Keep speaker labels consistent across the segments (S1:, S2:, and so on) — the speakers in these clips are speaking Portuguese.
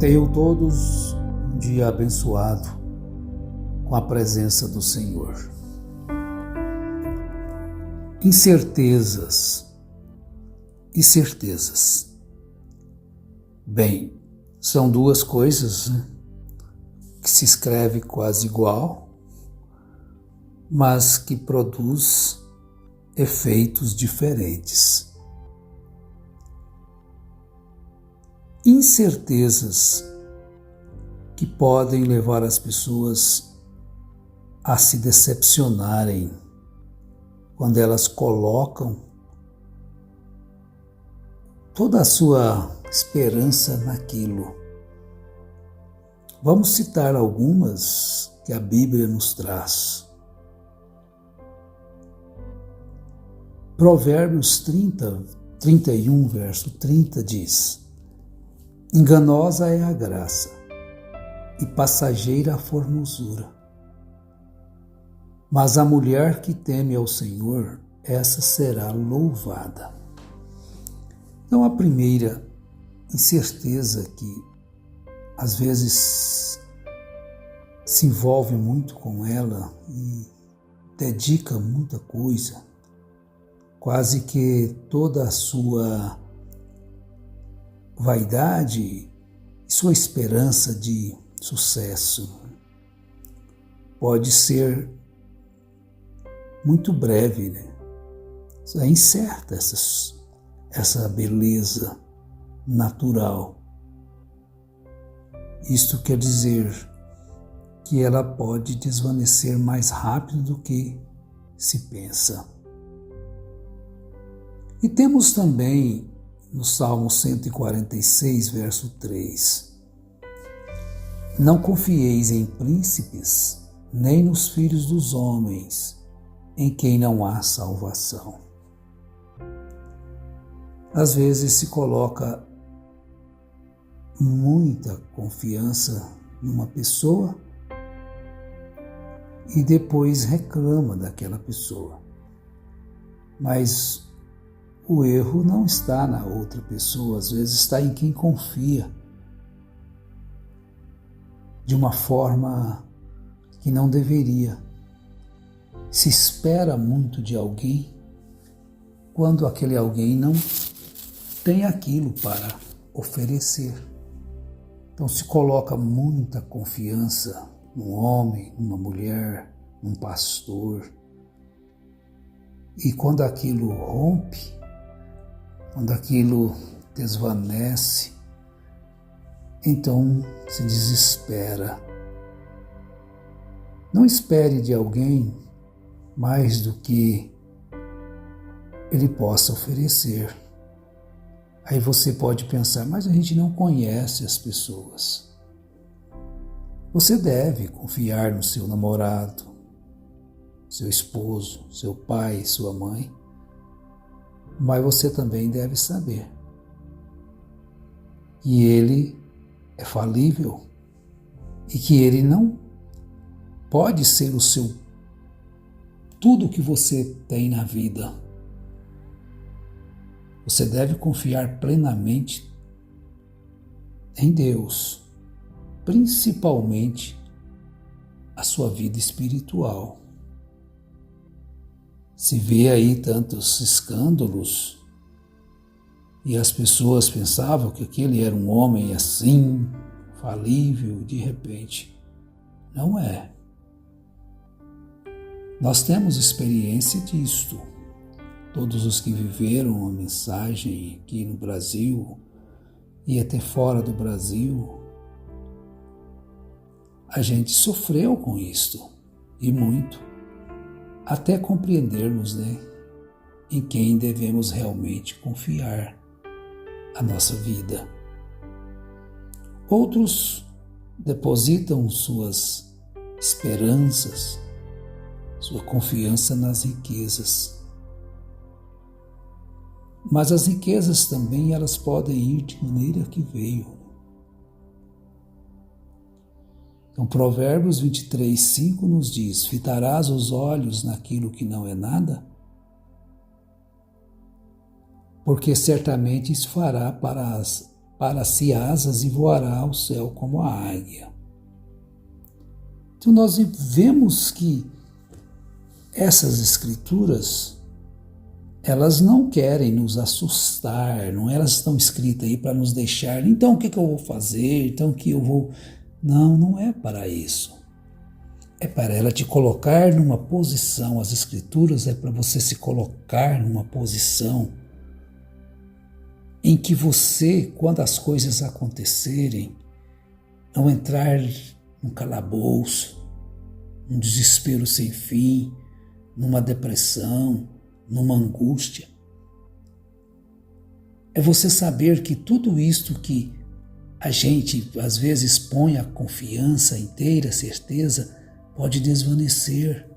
S1: Tenham todos um dia abençoado com a presença do Senhor. Incertezas e certezas. Bem, são duas coisas, que se escreve quase igual, mas que produz efeitos diferentes. Incertezas que podem levar as pessoas a se decepcionarem quando elas colocam toda a sua esperança naquilo. Vamos citar algumas que a Bíblia nos traz. Provérbios 31, verso 30 diz: enganosa é a graça e passageira a formosura, mas a mulher que teme ao Senhor, essa será louvada. Então, a primeira incerteza que às vezes se envolve muito com ela e dedica muita coisa, quase que toda a sua vaidade e sua esperança de sucesso pode ser muito breve, É incerta essa beleza natural. Isto quer dizer que ela pode desvanecer mais rápido do que se pensa. E temos também no Salmo 146, verso 3: não confieis em príncipes, nem nos filhos dos homens, em quem não há salvação. Às vezes se coloca muita confiança numa pessoa e depois reclama daquela pessoa. Mas o erro não está na outra pessoa, às vezes está em quem confia de uma forma que não deveria. Se espera muito de alguém quando aquele alguém não tem aquilo para oferecer. Então se coloca muita confiança num homem, numa mulher, num pastor. E quando aquilo rompe, quando aquilo desvanece, então se desespera. Não espere de alguém mais do que ele possa oferecer. Aí você pode pensar, mas a gente não conhece as pessoas. Você deve confiar no seu namorado, seu esposo, seu pai, sua mãe, mas você também deve saber que ele é falível e que ele não pode ser o seu tudo que você tem na vida. Você deve confiar plenamente em Deus, principalmente a sua vida espiritual. Se vê aí tantos escândalos e as pessoas pensavam que aquele era um homem assim, falível, de repente. Não é. Nós temos experiência disto. Todos os que viveram a mensagem aqui no Brasil e até fora do Brasil, a gente sofreu com isto, e muito, até compreendermos, em quem devemos realmente confiar a nossa vida. Outros depositam suas esperanças, sua confiança nas riquezas. Mas as riquezas também, elas podem ir de maneira que veio. Então, Provérbios 23, 5 nos diz: fitarás os olhos naquilo que não é nada? Porque certamente isso fará para as para si asas e voará ao céu como a águia. Então nós vemos que essas escrituras, elas não querem nos assustar, não elas estão escritas aí para nos deixar, então o que eu vou fazer, então o que eu vou... Não, não é para isso. É para ela te colocar numa posição, as escrituras é para você se colocar numa posição em que você, quando as coisas acontecerem, não entrar num calabouço, num desespero sem fim, numa depressão, numa angústia. É você saber que tudo isto que a gente às vezes põe a confiança inteira, a certeza, pode desvanecer.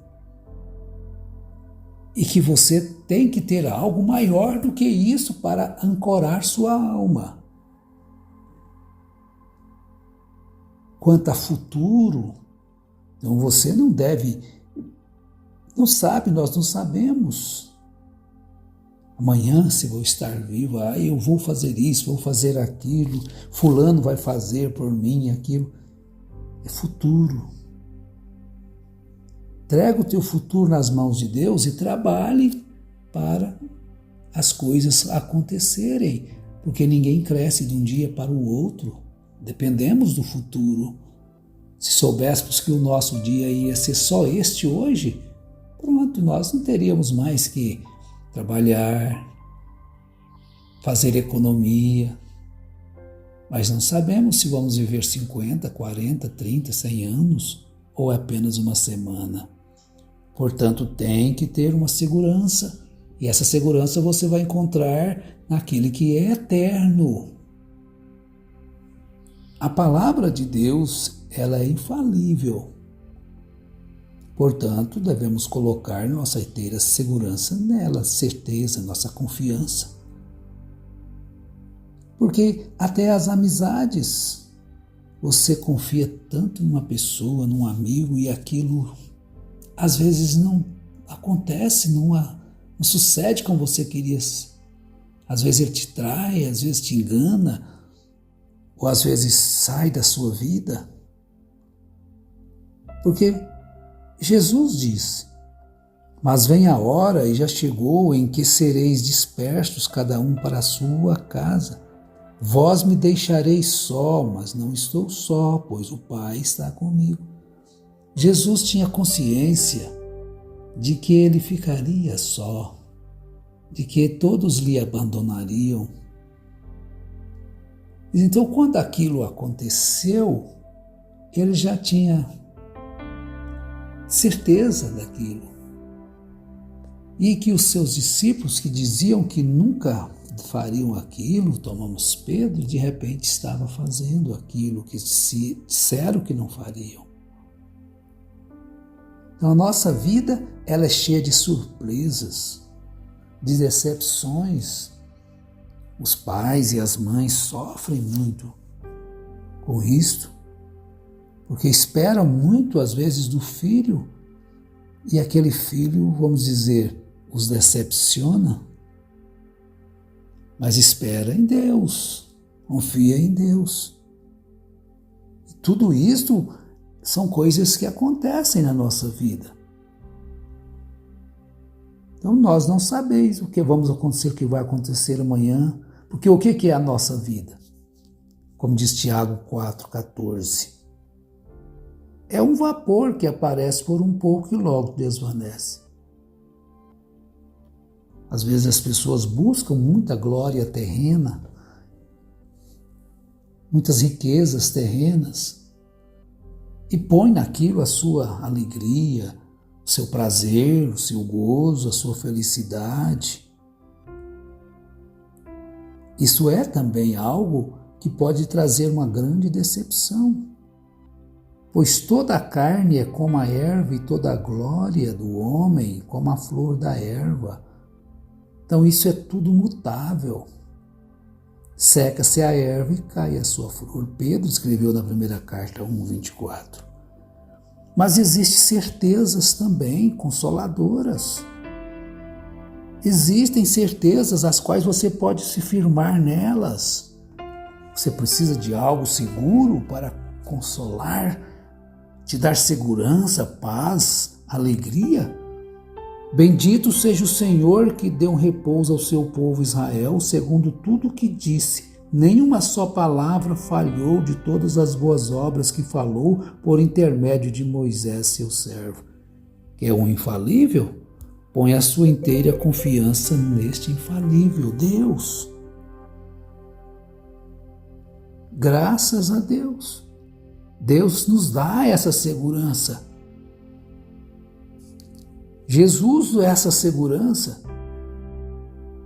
S1: E que você tem que ter algo maior do que isso para ancorar sua alma. Quanto a futuro, então você não deve, não sabe, nós não sabemos. Amanhã, se vou estar vivo, eu vou fazer isso, vou fazer aquilo, fulano vai fazer por mim aquilo. É futuro. Entrega o teu futuro nas mãos de Deus e trabalhe para as coisas acontecerem, porque ninguém cresce de um dia para o outro. Dependemos do futuro. Se soubéssemos que o nosso dia ia ser só este hoje, pronto, nós não teríamos mais que trabalhar, fazer economia, mas não sabemos se vamos viver 50, 40, 30, 100 anos ou é apenas uma semana. Portanto, tem que ter uma segurança, e essa segurança você vai encontrar naquele que é eterno. A palavra de Deus, ela é infalível. Portanto, devemos colocar nossa inteira segurança nela, certeza, nossa confiança. Porque até as amizades, você confia tanto em uma pessoa, num amigo, e aquilo às vezes não acontece, não sucede como você queria. Às vezes ele te trai, às vezes te engana, ou às vezes sai da sua vida. Porque Jesus disse: mas vem a hora, e já chegou, em que sereis dispersos, cada um para a sua casa. Vós me deixareis só, mas não estou só, pois o Pai está comigo. Jesus tinha consciência de que ele ficaria só, de que todos lhe abandonariam. Então, quando aquilo aconteceu, ele já tinha certeza daquilo. E que os seus discípulos, que diziam que nunca fariam aquilo, tomamos Pedro, de repente estava fazendo aquilo que disseram que não fariam. Então a nossa vida, ela é cheia de surpresas, de decepções. Os pais e as mães sofrem muito com isto, porque esperam muito às vezes do filho, e aquele filho, vamos dizer, os decepciona. Mas espera em Deus, confia em Deus. E tudo isto são coisas que acontecem na nossa vida. Então nós não sabemos o que vamos acontecer, o que vai acontecer amanhã, porque o que é a nossa vida? Como diz Tiago 4,14. É um vapor que aparece por um pouco e logo desvanece. Às vezes as pessoas buscam muita glória terrena, muitas riquezas terrenas, e põe naquilo a sua alegria, o seu prazer, o seu gozo, a sua felicidade. Isso é também algo que pode trazer uma grande decepção, pois toda a carne é como a erva e toda a glória do homem como a flor da erva. Então isso é tudo mutável. Seca-se a erva e cai a sua flor. Pedro escreveu na primeira carta 1:24. Mas existem certezas também consoladoras. Existem certezas as quais você pode se firmar nelas. Você precisa de algo seguro para consolar, te dar segurança, paz, alegria? Bendito seja o Senhor que deu repouso ao seu povo Israel, segundo tudo o que disse. Nenhuma só palavra falhou de todas as boas obras que falou por intermédio de Moisés, seu servo. Quer um infalível? Põe a sua inteira confiança neste infalível Deus. Graças a Deus. Deus nos dá essa segurança. Jesus é essa segurança.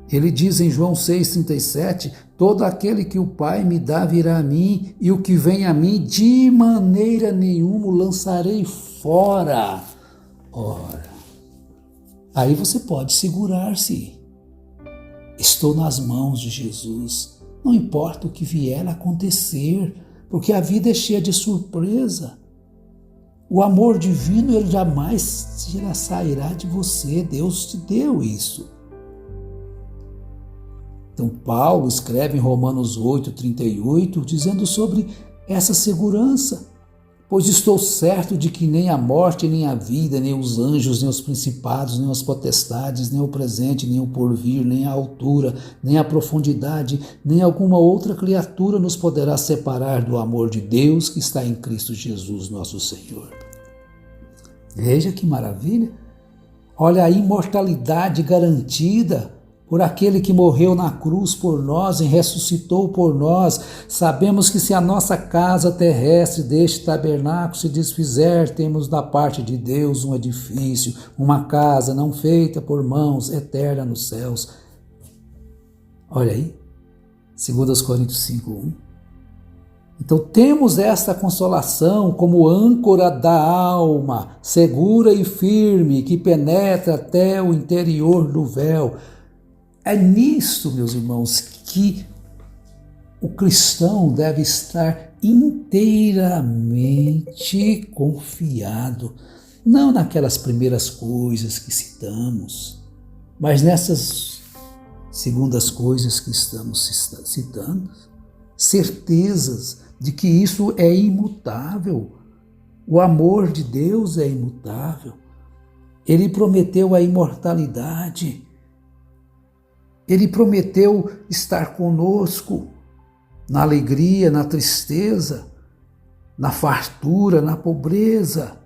S1: Ele diz em João 6,37, todo aquele que o Pai me dá virá a mim, e o que vem a mim, de maneira nenhuma o lançarei fora. Ora, aí você pode segurar-se. Estou nas mãos de Jesus. Não importa o que vier a acontecer, porque a vida é cheia de surpresa. O amor divino, ele jamais sairá de você. Deus te deu isso. Então, Paulo escreve em Romanos 8,38, dizendo sobre essa segurança. Pois estou certo de que nem a morte, nem a vida, nem os anjos, nem os principados, nem as potestades, nem o presente, nem o porvir, nem a altura, nem a profundidade, nem alguma outra criatura nos poderá separar do amor de Deus que está em Cristo Jesus, nosso Senhor. Veja que maravilha! Olha a imortalidade garantida por aquele que morreu na cruz por nós e ressuscitou por nós. Sabemos que se a nossa casa terrestre deste tabernáculo se desfizer, temos da parte de Deus um edifício, uma casa não feita por mãos, eterna nos céus. Olha aí, 2 Coríntios 5:1. Então temos esta consolação como âncora da alma, segura e firme, que penetra até o interior do véu. É nisso, meus irmãos, que o cristão deve estar inteiramente confiado, não naquelas primeiras coisas que citamos, mas nessas segundas coisas que estamos citando, certezas de que isso é imutável. O amor de Deus é imutável. Ele prometeu a imortalidade. Ele prometeu estar conosco na alegria, na tristeza, na fartura, na pobreza,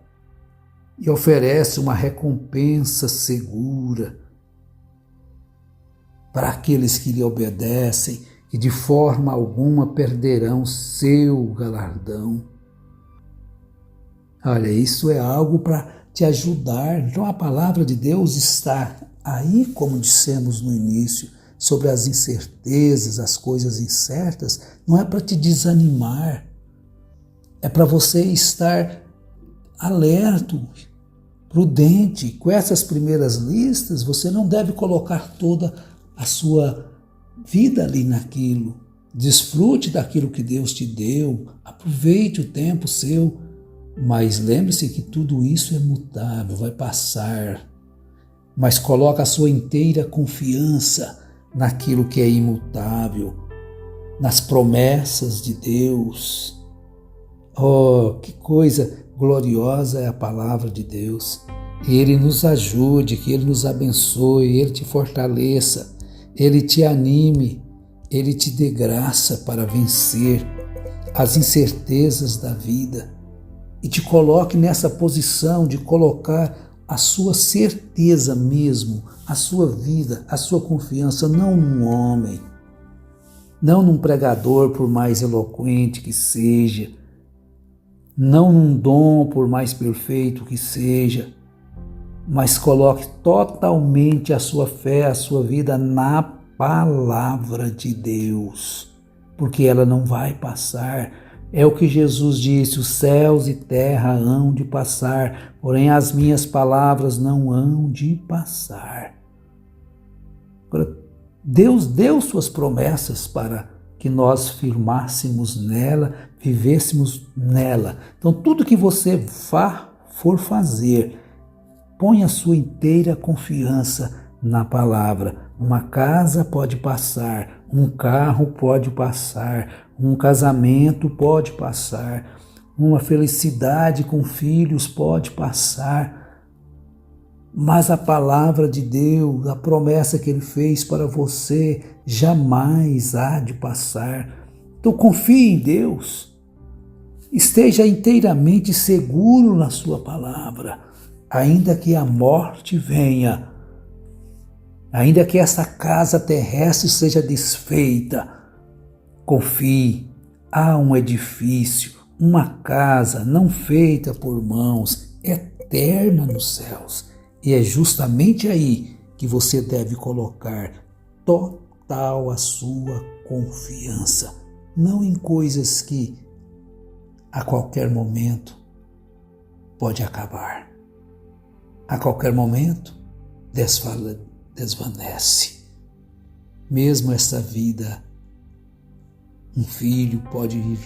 S1: e oferece uma recompensa segura para aqueles que lhe obedecem, que de forma alguma perderão seu galardão. Olha, isso é algo para te ajudar. Então a palavra de Deus está aí, como dissemos no início, sobre as incertezas, as coisas incertas, não é para te desanimar, é para você estar alerto, prudente. Com essas primeiras listas, você não deve colocar toda a sua vida ali naquilo. Desfrute daquilo que Deus te deu, aproveite o tempo seu, mas lembre-se que tudo isso é mutável, vai passar. Mas coloca a sua inteira confiança naquilo que é imutável, nas promessas de Deus. Oh, que coisa gloriosa é a palavra de Deus. Ele nos ajude, que Ele nos abençoe, Ele te fortaleça, Ele te anime, Ele te dê graça para vencer as incertezas da vida e te coloque nessa posição de colocar a sua certeza mesmo, a sua vida, a sua confiança, não num homem, não num pregador, por mais eloquente que seja, não num dom, por mais perfeito que seja, mas coloque totalmente a sua fé, a sua vida na palavra de Deus, porque ela não vai passar. É o que Jesus disse: os céus e terra hão de passar, porém as minhas palavras não hão de passar. Agora, Deus deu suas promessas para que nós firmássemos nela, vivêssemos nela. Então tudo que você for fazer, ponha a sua inteira confiança na palavra. Uma casa pode passar, Um carro pode passar, um casamento pode passar, uma felicidade com filhos pode passar, mas a palavra de Deus, a promessa que Ele fez para você, jamais há de passar. Então confie em Deus, esteja inteiramente seguro na sua palavra, ainda que a morte venha, ainda que essa casa terrestre seja desfeita, confie, há um edifício, uma casa não feita por mãos, eterna nos céus. E é justamente aí que você deve colocar total a sua confiança, não em coisas que a qualquer momento pode acabar. A qualquer momento desvanece. Mesmo essa vida, um filho pode ir,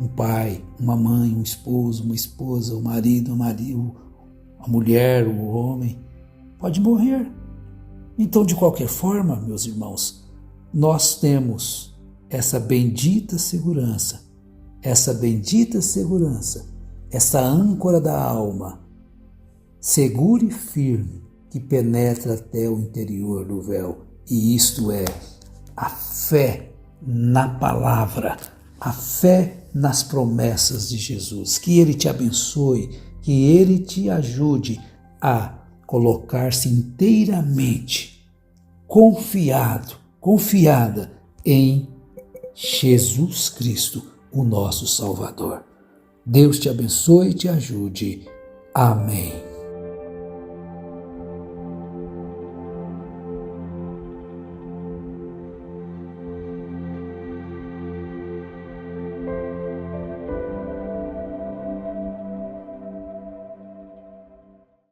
S1: um pai, uma mãe, um esposo, uma esposa, um marido, a mulher, o homem, pode morrer. Então, de qualquer forma, meus irmãos, nós temos essa bendita segurança, essa âncora da alma, segura e firme, que penetra até o interior do véu, e isto é a fé na palavra, a fé nas promessas de Jesus. Que Ele te abençoe, que Ele te ajude a colocar-se inteiramente confiada em Jesus Cristo, o nosso Salvador. Deus te abençoe e te ajude. Amém.